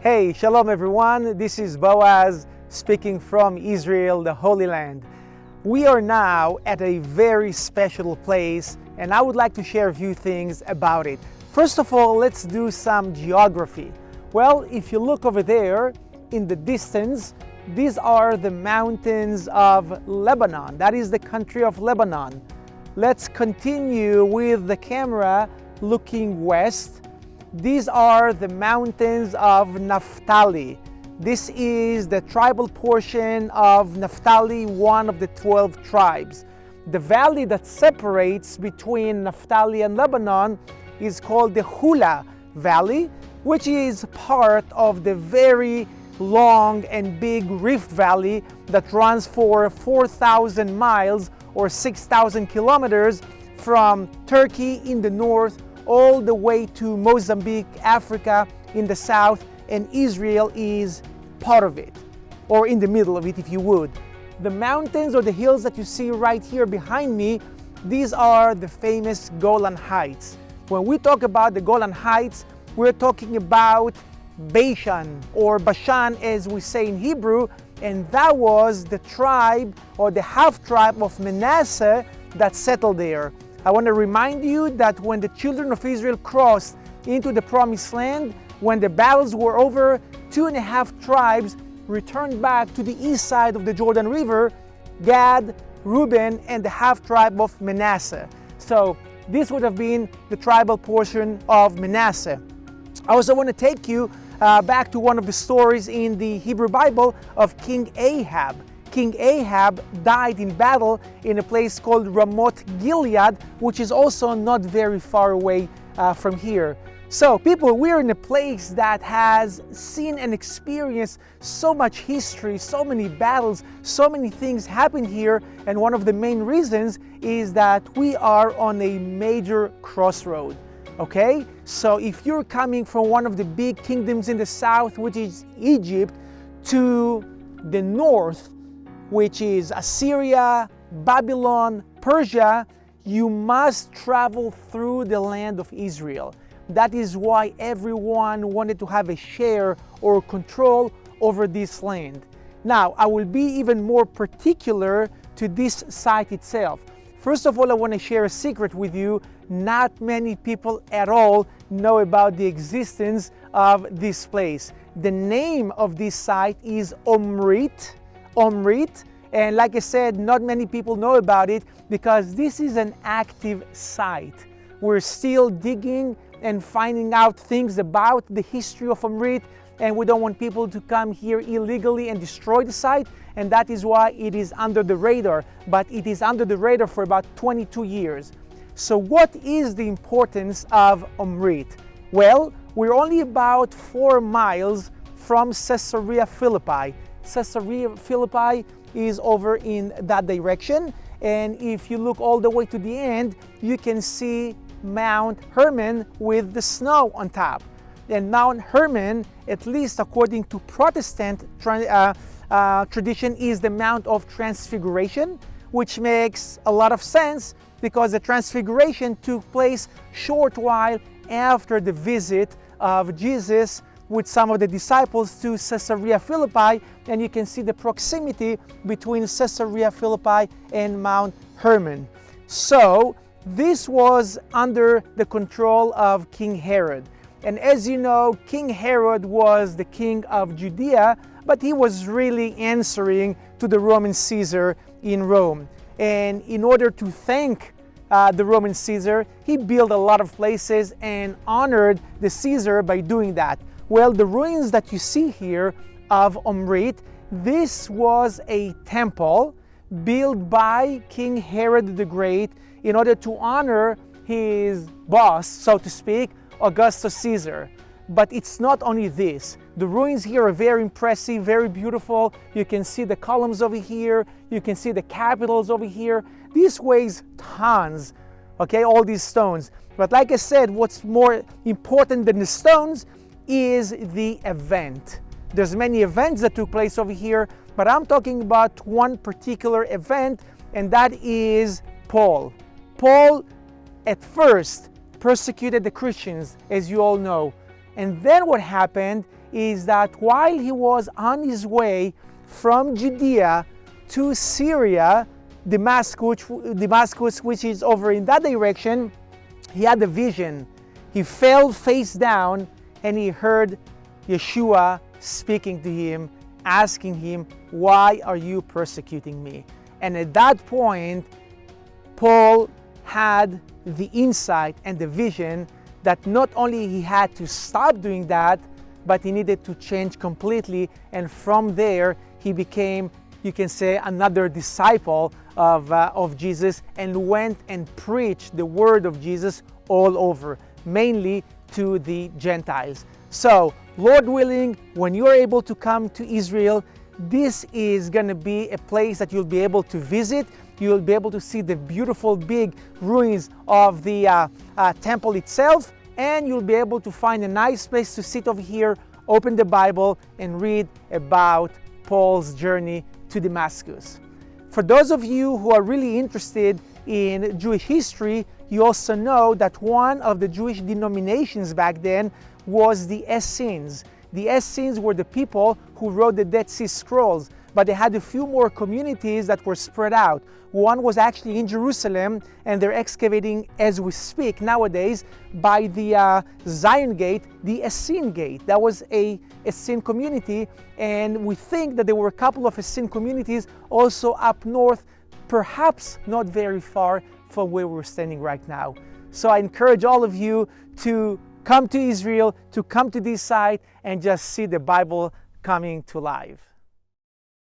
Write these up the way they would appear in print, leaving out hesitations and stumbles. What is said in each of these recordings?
Hey, shalom everyone. This is Boaz speaking from Israel, the Holy Land. We are now at a very special place and I would like to share a few things about it. First of all, let's do some geography. Well, if you look over there in the distance, these are the mountains of Lebanon. That is the country of Lebanon. Let's continue with the camera looking west. These are the mountains of Naphtali. This is the tribal portion of Naphtali, one of the 12 tribes. The valley that separates between Naphtali and Lebanon is called the Hula Valley, which is part of the very long and big Rift Valley that runs for 4,000 miles or 6,000 kilometers from Turkey in the north all the way to Mozambique, Africa in the south, and Israel is part of it, or in the middle of it if you would. The mountains or the hills that you see right here behind me, these are the famous Golan Heights. When we talk about the Golan Heights, we're talking about Bashan, or Bashan as we say in Hebrew, and that was the tribe or the half-tribe of Manasseh that settled there. I want to remind you that when the children of Israel crossed into the Promised Land, when the battles were over, 2.5 tribes returned back to the east side of the Jordan River, Gad, Reuben, and the half-tribe of Manasseh. So this would have been the tribal portion of Manasseh. I also want to take you back to one of the stories in the Hebrew Bible of King Ahab. King Ahab died in battle in a place called Ramoth Gilead, which is also not very far away from here. So people, we're in a place that has seen and experienced so much history, so many battles, so many things happen here, and one of the main reasons is that we are on a major crossroad. Okay, so if you're coming from one of the big kingdoms in the south, which is Egypt, to the north, which is Assyria, Babylon, Persia, you must travel through the land of Israel. That is why everyone wanted to have a share or control over this land. Now, I will be even more particular to this site itself. First of all, I want to share a secret with you. Not many people at all know about the existence of this place. The name of this site is Omrit. And like I said, not many people know about it because this is an active site. We're still digging and finding out things about the history of Omrit, and we don't want people to come here illegally and destroy the site, and that is why it is under the radar. But it is under the radar for about 22 years. So what is the importance of Omrit? Well, we're only about 4 miles from Caesarea Philippi. Caesarea Philippi is over in that direction, and if you look all the way to the end, you can see Mount Hermon with the snow on top. And Mount Hermon, at least according to Protestant tradition, is the Mount of Transfiguration, which makes a lot of sense because the Transfiguration took place short while after the visit of Jesus with some of the disciples to Caesarea Philippi, and you can see the proximity between Caesarea Philippi and Mount Hermon. So this was under the control of King Herod. And as you know, King Herod was the king of Judea, but he was really answering to the Roman Caesar in Rome. And in order to thank the Roman Caesar, he built a lot of places and honored the Caesar by doing that. Well, the ruins that you see here of Omrit, this was a temple built by King Herod the Great in order to honor his boss, so to speak, Augustus Caesar. But it's not only this. The ruins here are very impressive, very beautiful. You can see the columns over here. You can see the capitals over here. This weighs tons, okay, all these stones. But like I said, what's more important than the stones is the event. There's many events that took place over here, but I'm talking about one particular event, and that is Paul. Paul at first persecuted the Christians, as you all know, And then what happened is that while he was on his way from Judea to Syria, Damascus, which is over in that direction, he had a vision. He fell face down and he heard Yeshua speaking to him, asking him, "Why are you persecuting me?" And at that point, Paul had the insight and the vision that not only he had to stop doing that, but he needed to change completely. And from there, he became, you can say, another disciple of Jesus, and went and preached the word of Jesus all over, mainly to the Gentiles. So, Lord willing, when you're able to come to Israel, this is going to be a place that you'll be able to visit. You'll be able to see the beautiful big ruins of the temple itself, and you'll be able to find a nice place to sit over here, open the Bible, and read about Paul's journey to Damascus. For those of you who are really interested in Jewish history, you also know that one of the Jewish denominations back then was the Essenes. The Essenes were the people who wrote the Dead Sea Scrolls, but they had a few more communities that were spread out. One was actually in Jerusalem, and they're excavating as we speak nowadays by the Zion Gate, the Essene Gate. That was a Essene community, and we think that there were a couple of Essene communities also up north, perhaps not very far from where we're standing right now. So I encourage all of you to come to Israel, to come to this site and just see the Bible coming to life.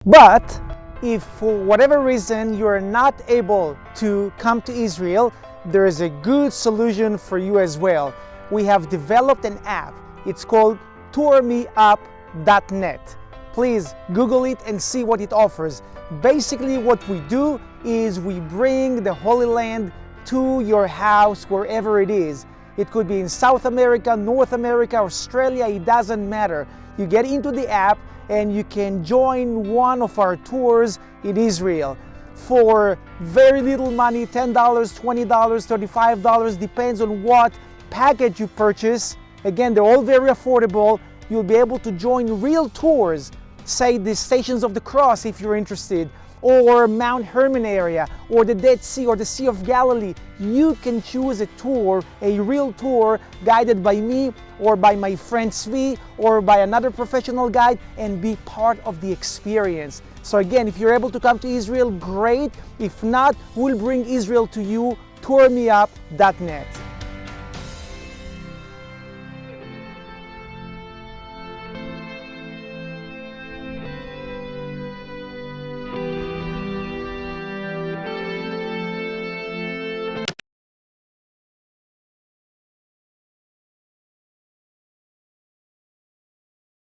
But if for whatever reason you are not able to come to Israel, there is a good solution for you as well. We have developed an app. It's called tourmeup.net. Please Google it and see what it offers. Basically what we do is we bring the Holy Land to your house wherever it is. It could be in South America, North America, Australia, it doesn't matter. You get into the app and you can join one of our tours in Israel for very little money, $10, $20, $35, depends on what package you purchase. Again, they're all very affordable. You'll be able to join real tours, say the Stations of the Cross if you're interested, or Mount Hermon area, or the Dead Sea, or the Sea of Galilee. You can choose a tour, a real tour, guided by me, or by my friend Zvi, or by another professional guide, and be part of the experience. So again, if you're able to come to Israel, great. If not, we'll bring Israel to you, tourmeup.net.